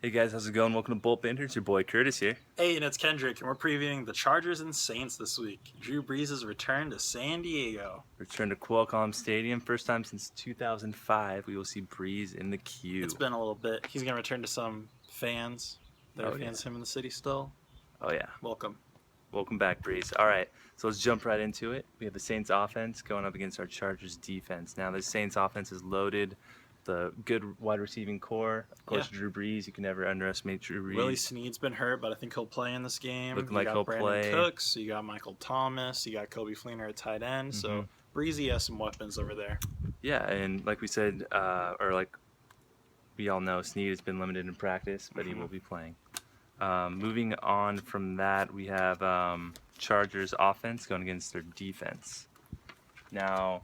Hey guys, how's it going? Welcome to Bolt Banter. It's your boy Curtis here. Hey, and it's Kendrick, and we're previewing the Chargers and Saints this week. Drew Brees' return to San Diego. Return to Qualcomm Stadium. First time since 2005. We will see Breeze in the queue. It's been a little bit. He's going to return to some fans. There are fans of him in the city still. Oh, yeah. Welcome. Welcome back, Breeze. All right, so let's jump right into it. We have the Saints offense going up against our Chargers defense. Now, the Saints offense is loaded. The good wide receiving core. Of course, Drew Brees. You can never underestimate Drew Brees. Willie Snead's been hurt, but I think he'll play in this game. Looking like he'll Brandon play. Cooks, you got Michael Thomas, you got Kobe Fleener at tight end. So Breezy has some weapons over there. Yeah, and like we said, or like we all know, Snead has been limited in practice, but he will be playing. Moving on from that, we have Chargers offense going against their defense. Now,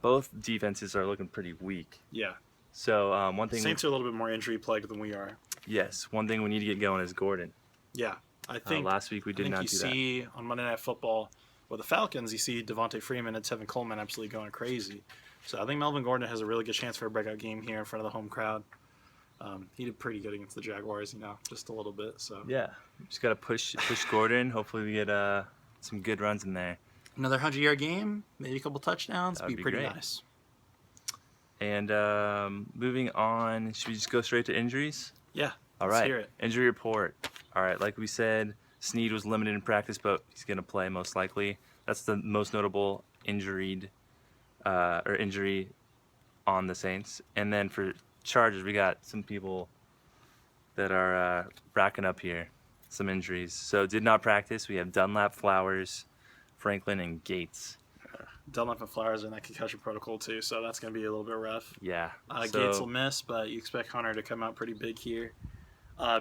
both defenses are looking pretty weak. Yeah. So one thing, Saints are a little bit more injury plagued than we are. Yes, one thing we need to get going is Gordon. Yeah, I think last week we did not do that. You see on Monday Night Football with the Falcons, you see Devontae Freeman and Tevin Coleman absolutely going crazy. So I think Melvin Gordon has a really good chance for a breakout game here in front of the home crowd. He did pretty good against the Jaguars, just a little bit. So yeah, just gotta push Gordon. Hopefully we get some good runs in there. Another 100-yard game, maybe a couple touchdowns. That'd be be pretty great. Nice. And moving on, should we just go straight to injuries? Yeah. All let's right. hear it. Injury report. All right. Like we said, Snead was limited in practice, but he's going to play most likely. That's the most notable injury on the Saints. And then for Chargers, we got some people that are racking up here some injuries. So did not practice. We have Dunlap, Flowers, Franklin, and Gates. Dunlap and Flowers are in that concussion protocol too, so that's going to be a little bit rough. Yeah. Gates will miss, but you expect Hunter to come out pretty big here.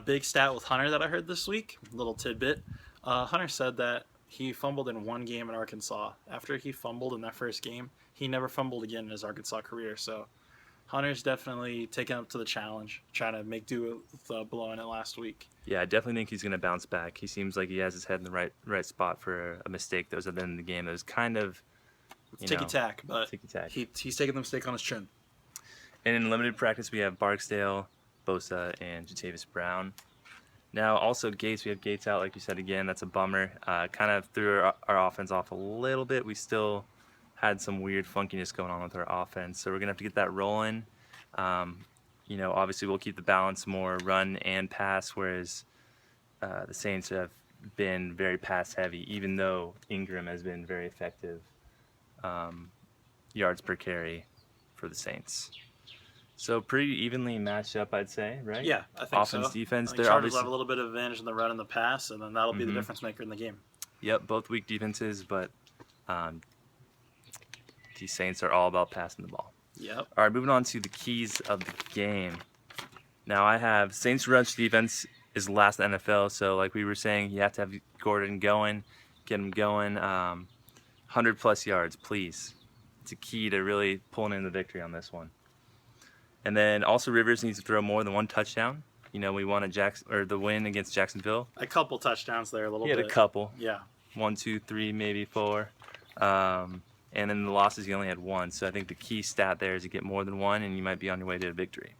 Big stat with Hunter that I heard this week, little tidbit. Hunter said that he fumbled in one game in Arkansas. After he fumbled in that first game, he never fumbled again in his Arkansas career. So Hunter's definitely taken up to the challenge, trying to make do with blowing it last week. Yeah, I definitely think he's going to bounce back. He seems like he has his head in the right spot for a mistake that was at the end of the game. That was kind of ticky-tack, but ticky-tack. He's taking the mistake on his chin. And in limited practice, we have Barksdale, Bosa, and Jatavis Brown. Now, also Gates, we have Gates out, like you said again. That's a bummer. Kind of threw our offense off a little bit. We still had some weird funkiness going on with our offense, so we're going to have to get that rolling. Obviously we'll keep the balance more run and pass, whereas the Saints have been very pass-heavy, even though Ingram has been very effective yards per carry for the Saints. So pretty evenly matched up, I'd say, right? Yeah, I think Offense, so. defense. The Chargers have a little bit of advantage in the run and the pass, and then that'll be the difference maker in the game. Yep, both weak defenses, but the Saints are all about passing the ball. Yep. All right, moving on to the keys of the game. Now I have Saints rush defense is last in the NFL, so like we were saying, you have to have Gordon going, get him going, 100-plus yards, please. It's a key to really pulling in the victory on this one. And then also Rivers needs to throw more than one touchdown. We won the win against Jacksonville. A couple touchdowns there, a little bit. He had a couple. Yeah. 1, 2, 3, maybe 4. And then the losses, he only had 1. So I think the key stat there is to get more than 1, and you might be on your way to a victory.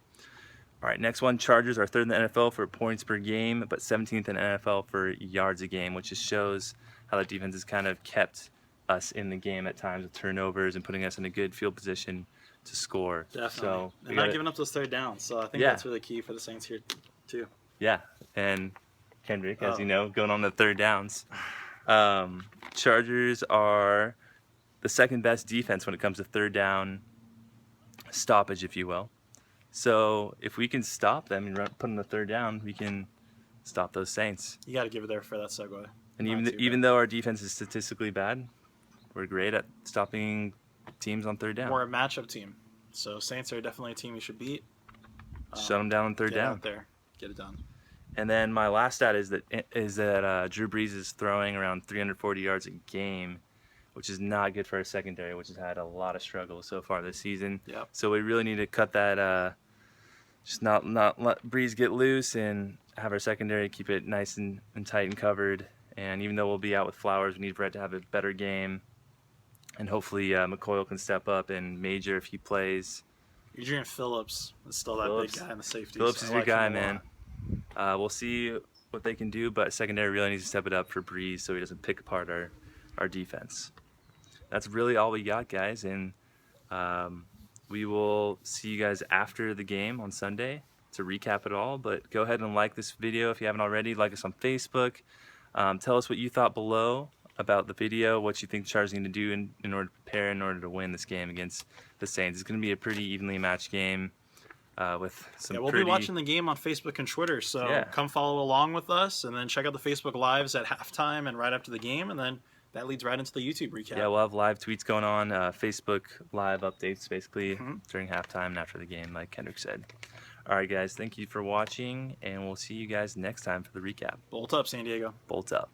All right, next one, Chargers are 3rd in the NFL for points per game, but 17th in the NFL for yards a game, which just shows how the defense has kind of kept us in the game at times with turnovers and putting us in a good field position to score. Definitely. So and not giving up those third downs. So I think that's really key for the Saints here, too. Yeah, and Kendrick, as you know, going on the third downs. Chargers are the second best defense when it comes to third down stoppage, if you will. So if we can stop them and put them the third down, we can stop those Saints. You got to give it there for that segue. And even though our defense is statistically bad, we're great at stopping teams on third down. We're a matchup team. So Saints are definitely a team you should beat. Shut them down on third down. Out there. Get it done. And then my last stat is that Drew Brees is throwing around 340 yards a game, which is not good for our secondary, which has had a lot of struggles so far this season. Yep. So we really need to cut that, just not let Brees get loose and have our secondary keep it nice and tight and covered. And even though we'll be out with Flowers, we need Brett to have a better game. And hopefully McCoyle can step up and major if he plays. Adrian Phillips is still that big guy in the safety. Phillips is your guy, man. We'll see what they can do, but secondary really needs to step it up for Breeze so he doesn't pick apart our defense. That's really all we got, guys, and we will see you guys after the game on Sunday to recap it all. But go ahead and like this video if you haven't already. Like us on Facebook. Tell us what you thought below about the video, what you think the Chargers are going to do in order to prepare, in order to win this game against the Saints. It's going to be a pretty evenly matched game with some we'll be watching the game on Facebook and Twitter, so come follow along with us, and then check out the Facebook Lives at halftime and right after the game, and then that leads right into the YouTube recap. Yeah, we'll have live tweets going on, Facebook live updates basically during halftime and after the game, like Kendrick said. All right, guys, thank you for watching, and we'll see you guys next time for the recap. Bolt up, San Diego. Bolt up.